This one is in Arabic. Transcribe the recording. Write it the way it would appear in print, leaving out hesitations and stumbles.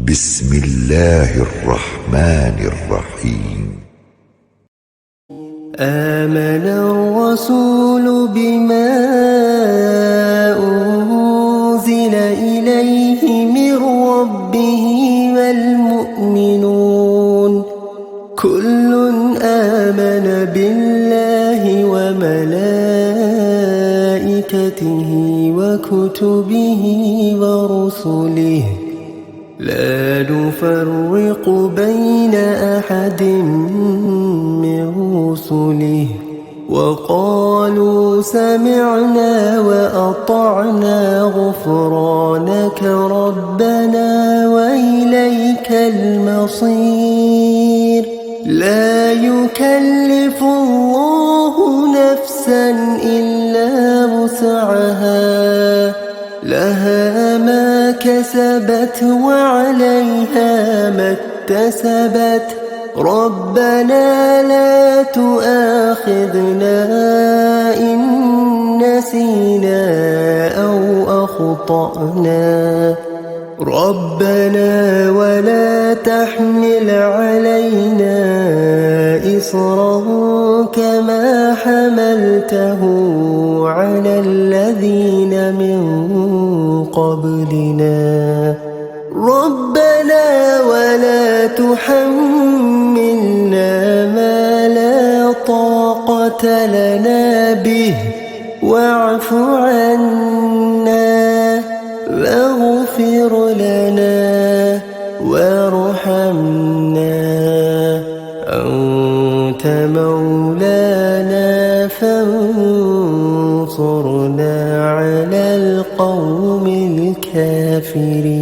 بسم الله الرحمن الرحيم. آمن الرسول بما أنزل إليه من ربه والمؤمنون كل آمن بالله وملائكته وكتبه ورسله لا نفرق بين أحد من رسله وقالوا سمعنا وأطعنا غفرانك ربنا وإليك المصير. لا يكلف الله نفسا إلا وسعها لها ما كسبت وعليها ما اكتسبت ربنا لا تؤاخذنا إن نسينا أو أخطأنا ربنا ولا تحمل علينا إصرا كما حملته على الذين من قبلنا ربنا ولا تحملنا ما لا طاقة لنا به واعف عنا واغفر لنا وارحمنا أنت مولانا فانصرنا على القوم الكافرين.